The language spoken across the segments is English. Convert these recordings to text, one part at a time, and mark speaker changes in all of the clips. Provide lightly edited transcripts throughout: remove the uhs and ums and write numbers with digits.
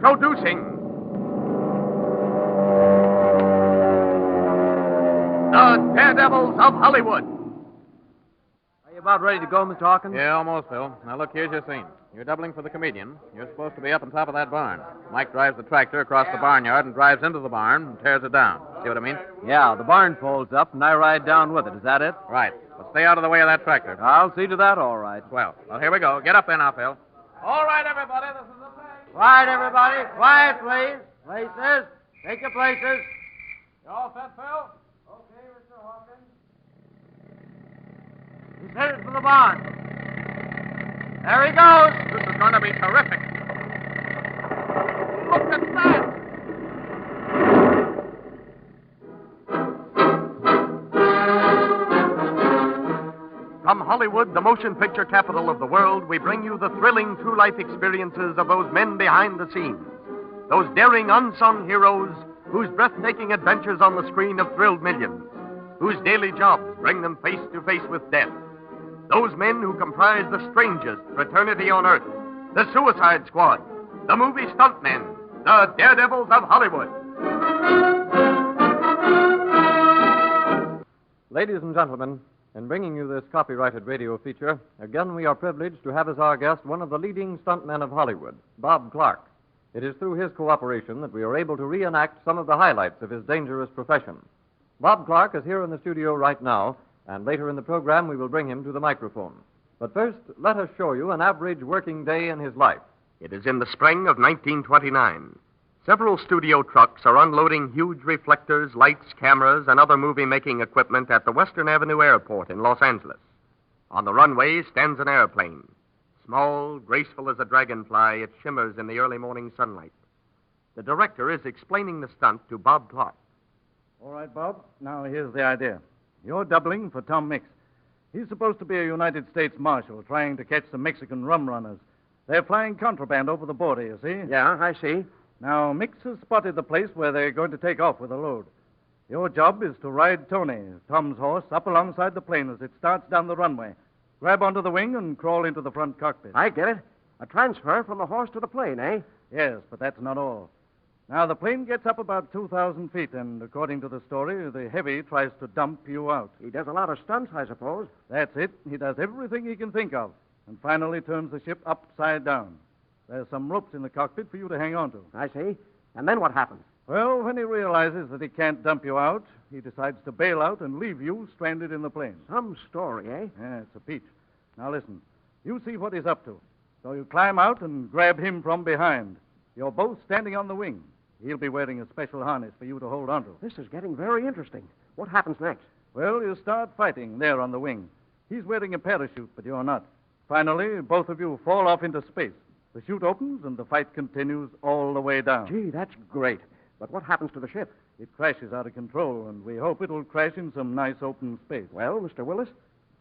Speaker 1: Introducing the Daredevils of Hollywood.
Speaker 2: Are you about ready to go, Mr. Hawkins?
Speaker 3: Yeah, almost, Phil. Now, look, here's your scene. You're doubling for the comedian. You're supposed to be up on top of that barn. Mike drives the tractor across the barnyard and drives into the barn and tears it down. See what I mean?
Speaker 2: Yeah, the barn folds up and I ride down with it. Is that it?
Speaker 3: Right. But stay out of the way of that tractor.
Speaker 2: I'll see to that, all right.
Speaker 3: Well, here we go. Get up there now, Phil. All right, everybody. This is the thing.
Speaker 2: Quiet, everybody. Quiet, please. Places. Take your places.
Speaker 3: You all set, Phil?
Speaker 2: Okay, Mr. Hawkins. He's headed for the barn. There he goes.
Speaker 3: This is going to be terrific. Look at that.
Speaker 1: From Hollywood, the motion picture capital of the world, we bring you the thrilling true life experiences of those men behind the scenes. Those daring unsung heroes whose breathtaking adventures on the screen have thrilled millions, whose daily jobs bring them face to face with death. Those men who comprise the strangest fraternity on earth, the Suicide Squad, the movie stuntmen, the Daredevils of Hollywood.
Speaker 2: Ladies and gentlemen, in bringing you this copyrighted radio feature, again we are privileged to have as our guest one of the leading stuntmen of Hollywood, Bob Clark. It is through his cooperation that we are able to reenact some of the highlights of his dangerous profession. Bob Clark is here in the studio right now, and later in the program we will bring him to the microphone. But first, let us show you an average working day in his life.
Speaker 1: It is in the spring of 1929. Several studio trucks are unloading huge reflectors, lights, cameras, and other movie-making equipment at the Western Avenue Airport in Los Angeles. On the runway stands an airplane. Small, graceful as a dragonfly, it shimmers in the early morning sunlight. The director is explaining the stunt to Bob Clark.
Speaker 4: All right, Bob. Now, here's the idea. You're doubling for Tom Mix. He's supposed to be a United States Marshal trying to catch some Mexican rum runners. They're flying contraband over the border, you see?
Speaker 1: Yeah, I see.
Speaker 4: Now, Mix has spotted the place where they're going to take off with a load. Your job is to ride Tony, Tom's horse, up alongside the plane as it starts down the runway. Grab onto the wing and crawl into the front cockpit.
Speaker 1: I get it. A transfer from the horse to the plane, eh?
Speaker 4: Yes, but that's not all. Now, the plane gets up about 2,000 feet, and according to the story, the heavy tries to dump you out.
Speaker 1: He does a lot of stunts, I suppose.
Speaker 4: That's it. He does everything he can think of, and finally turns the ship upside down. There's some ropes in the cockpit for you to hang on to.
Speaker 1: I see. And then what happens?
Speaker 4: Well, when he realizes that he can't dump you out, he decides to bail out and leave you stranded in the plane.
Speaker 1: Some story, eh?
Speaker 4: Yeah, it's a peach. Now listen, you see what he's up to. So you climb out and grab him from behind. You're both standing on the wing. He'll be wearing a special harness for you to hold onto.
Speaker 1: This is getting very interesting. What happens next?
Speaker 4: Well, you start fighting there on the wing. He's wearing a parachute, but you're not. Finally, both of you fall off into space. The chute opens, and the fight continues all the way down.
Speaker 1: Gee, that's great. But what happens to the ship?
Speaker 4: It crashes out of control, and we hope it'll crash in some nice open space.
Speaker 1: Well, Mr. Willis,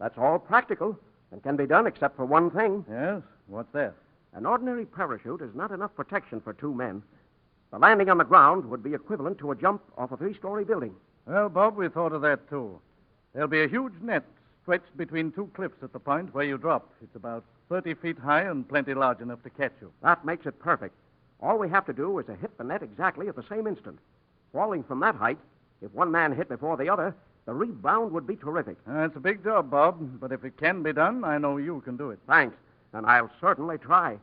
Speaker 1: that's all practical and can be done except for one thing.
Speaker 4: Yes? What's that?
Speaker 1: An ordinary parachute is not enough protection for two men. The landing on the ground would be equivalent to a jump off a three-story building.
Speaker 4: Well, Bob, we thought of that, too. There'll be a huge net stretched between two cliffs at the point where you drop. It's about 30 feet high and plenty large enough to catch you.
Speaker 1: That makes it perfect. All we have to do is to hit the net exactly at the same instant. Falling from that height, if one man hit before the other, the rebound would be terrific.
Speaker 4: It's a big job, Bob, but if it can be done, I know you can do it.
Speaker 1: Thanks, and I'll certainly try.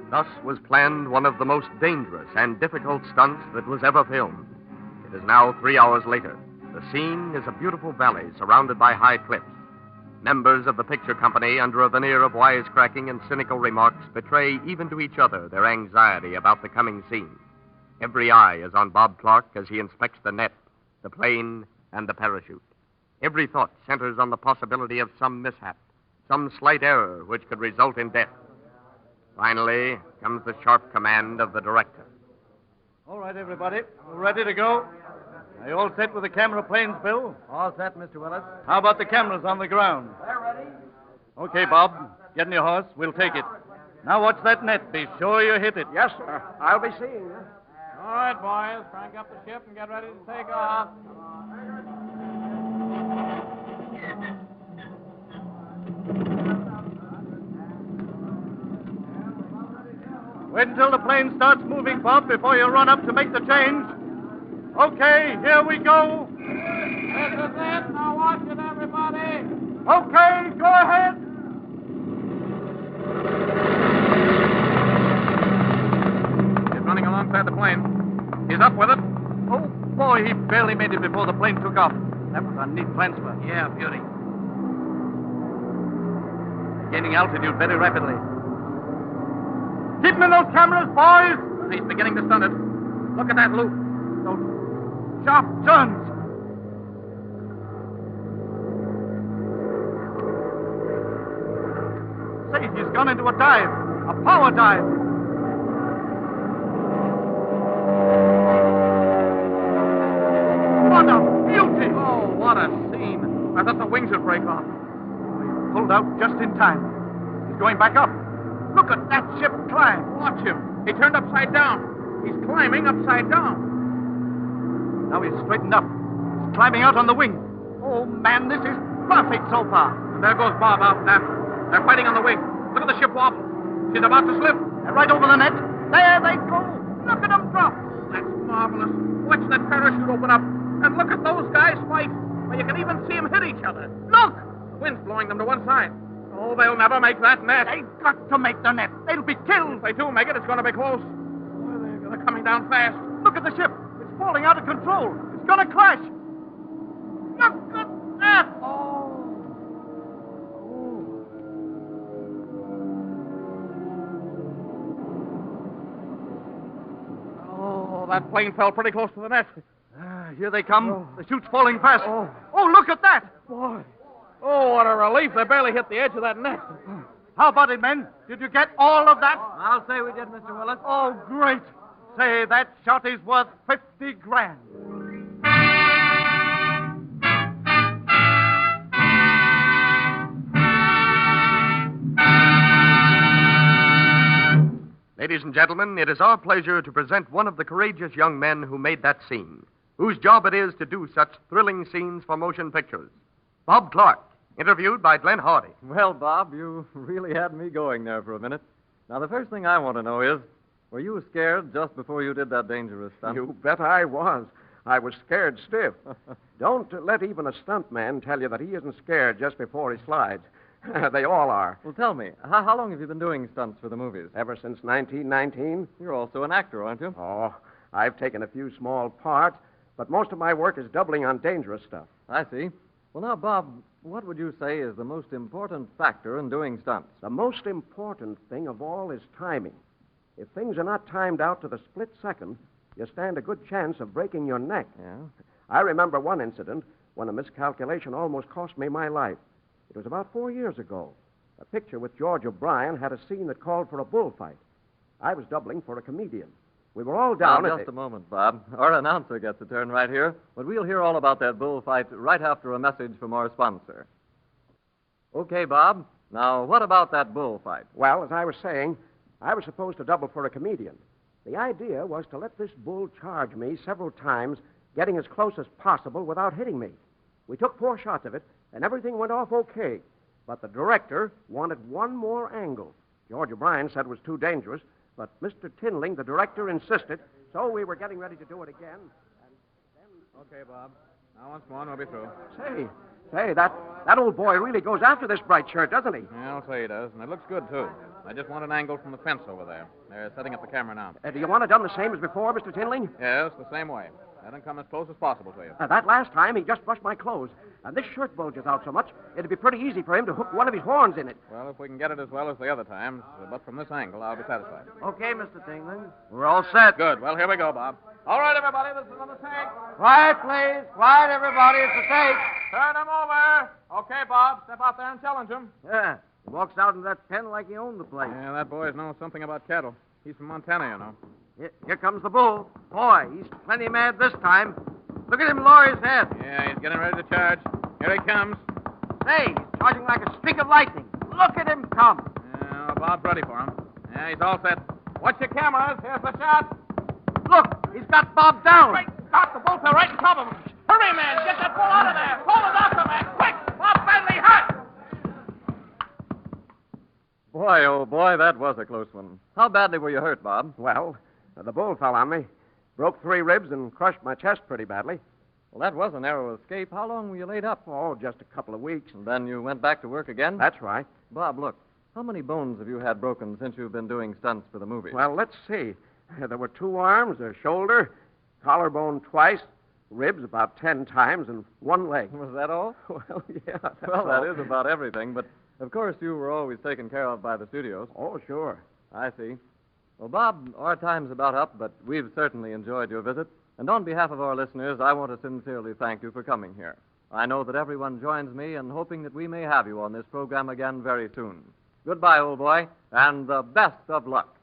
Speaker 1: Thus was planned one of the most dangerous and difficult stunts that was ever filmed. It is now 3 hours later. The scene is a beautiful valley surrounded by high cliffs. Members of the picture company, under a veneer of wisecracking and cynical remarks, betray even to each other their anxiety about the coming scene. Every eye is on Bob Clark as he inspects the net, the plane, and the parachute. Every thought centers on the possibility of some mishap, some slight error which could result in death. Finally comes the sharp command of the director.
Speaker 4: All right, everybody. We're ready to go. Are you all set with the camera planes, Bill?
Speaker 2: All set, Mr. Willis.
Speaker 4: How about the cameras on the ground?
Speaker 2: They're ready.
Speaker 4: Okay, Bob. Get in your horse. We'll take it. Now watch that net. Be sure you hit it.
Speaker 1: Yes, sir. I'll be seeing you.
Speaker 3: All right, boys. Crank up the ship and get ready to take off.
Speaker 4: Wait until the plane starts moving, Bob, before you run up to make the change. Okay, here we go.
Speaker 3: This is it. Now watch it, everybody.
Speaker 4: Okay, go ahead.
Speaker 3: He's running alongside the plane. He's up with it.
Speaker 4: Oh, boy, he barely made it before the plane took off. That was a neat transfer.
Speaker 3: Yeah, beauty.
Speaker 4: Gaining altitude very rapidly. Keep him in those cameras, boys.
Speaker 3: He's beginning to stunt it. Look at that loop.
Speaker 4: Those sharp turns. Say, he's gone into a dive. A power dive. What a beauty!
Speaker 3: Oh, what a scene. I thought the wings would break off.
Speaker 4: Pulled out just in time. He's going back up. Look at that ship climb.
Speaker 3: Watch him. He turned upside down. He's climbing upside down.
Speaker 4: Now he's straightened up. He's climbing out on the wing. Oh, man, this is perfect so far.
Speaker 3: And there goes Bob out after. They're fighting on the wing. Look at the ship wobble. She's about to slip.
Speaker 4: They're right over the net. There they go. Look at them drop.
Speaker 3: That's marvelous. Watch that parachute open up. And look at those guys fight. Well, you can even see them hit each other.
Speaker 4: Look!
Speaker 3: The wind's blowing them to one side. Oh, they'll never make that net.
Speaker 4: They've got to make the net. They'll be killed.
Speaker 3: If they do make it, it's going to be close. Oh, they're coming down fast.
Speaker 4: Look at the ship. It's falling out of control. It's going to crash. Look at that.
Speaker 3: Oh, that plane fell pretty close to the net.
Speaker 4: Here they come. The chute's falling fast. Oh, look at that.
Speaker 3: Boy. Oh, what a relief. They barely hit the edge of that net.
Speaker 4: How about it, men? Did you get all of that?
Speaker 3: I'll say we did, Mr. Willis.
Speaker 4: Oh, great. Say, that shot is worth 50 grand.
Speaker 1: Ladies and gentlemen, it is our pleasure to present one of the courageous young men who made that scene, whose job it is to do such thrilling scenes for motion pictures. Bob Clark, interviewed by Glenn Hardy.
Speaker 2: Well, Bob, you really had me going there for a minute. Now, the first thing I want to know is, were you scared just before you did that dangerous stunt?
Speaker 5: You bet I was. I was scared stiff. Don't let even a stuntman tell you that he isn't scared just before he slides. They all are.
Speaker 2: Well, tell me, how long have you been doing stunts for the movies?
Speaker 5: Ever since 1919.
Speaker 2: You're also an actor, aren't you?
Speaker 5: Oh, I've taken a few small parts, but most of my work is doubling on dangerous stuff.
Speaker 2: I see. Well, now, Bob, what would you say is the most important factor in doing stunts?
Speaker 5: The most important thing of all is timing. If things are not timed out to the split second, you stand a good chance of breaking your neck.
Speaker 2: Yeah?
Speaker 5: I remember one incident when a miscalculation almost cost me my life. It was about 4 years ago. A picture with George O'Brien had a scene that called for a bullfight. I was doubling for a comedian. We were all down
Speaker 2: Now, just a moment, Bob. Our announcer gets a turn right here, but we'll hear all about that bullfight right after a message from our sponsor. Okay, Bob. Now, what about that bullfight?
Speaker 5: Well, as I was saying, I was supposed to double for a comedian. The idea was to let this bull charge me several times, getting as close as possible without hitting me. We took 4 shots of it, and everything went off okay. But the director wanted one more angle. George O'Brien said it was too dangerous, but Mr. Tinling, the director, insisted, so we were getting ready to do it again.
Speaker 3: Okay, Bob. Now, once more, and we'll be through.
Speaker 5: Say, that old boy really goes after this bright shirt, doesn't he?
Speaker 3: Yeah, I'll say he does, and it looks good, too. I just want an angle from the fence over there. They're setting up the camera now.
Speaker 5: Do you want it done the same as before, Mr. Tinling?
Speaker 3: Yes, the same way. Let him come as close as possible to you.
Speaker 5: That last time, he just brushed my clothes. And this shirt bulges out so much, it'd be pretty easy for him to hook one of his horns in it.
Speaker 3: Well, if we can get it as well as the other times, but from this angle, I'll be satisfied.
Speaker 4: Okay, Mr. Tinling. We're all set.
Speaker 3: Good. Well, here we go, Bob. All right, everybody, this is on the take.
Speaker 4: Quiet, please. Quiet, everybody. It's a take.
Speaker 3: Turn him over. Okay, Bob, step out there and challenge him.
Speaker 4: Yeah. He walks out into that pen like he owned the place.
Speaker 3: Yeah, that boy knows something about cattle. He's from Montana, you know.
Speaker 4: Here comes the bull. Boy, he's plenty mad this time. Look at him lower his head.
Speaker 3: Yeah, he's getting ready to charge. Here he comes.
Speaker 4: Say, he's charging like a streak of lightning. Look at him come.
Speaker 3: Yeah, well, Bob's ready for him. Yeah, he's all set. Watch your cameras. Here's the shot.
Speaker 4: Look, he's got Bob down.
Speaker 3: Great Scott, the bull's right on top of him. Hurry, man. Get that bull out of there. Call the doctor, man. Quick. Bob's badly hurt.
Speaker 2: Boy, oh boy, that was a close one. How badly were you hurt, Bob?
Speaker 5: Well, the bull fell on me, broke 3 ribs, and crushed my chest pretty badly.
Speaker 2: Well, that was a narrow escape. How long were you laid up?
Speaker 5: Oh, just a couple of weeks.
Speaker 2: And then you went back to work again?
Speaker 5: That's right.
Speaker 2: Bob, look, how many bones have you had broken since you've been doing stunts for the movie?
Speaker 5: Well, let's see. There were 2 arms, a shoulder, collarbone twice, ribs about 10 times, and 1 leg.
Speaker 2: Was that all?
Speaker 5: Well, yeah.
Speaker 2: Well, that is about everything, but of course you were always taken care of by the studios.
Speaker 5: Oh, sure.
Speaker 2: I see. Well, Bob, our time's about up, but we've certainly enjoyed your visit. And on behalf of our listeners, I want to sincerely thank you for coming here. I know that everyone joins me in hoping that we may have you on this program again very soon. Goodbye, old boy, and the best of luck.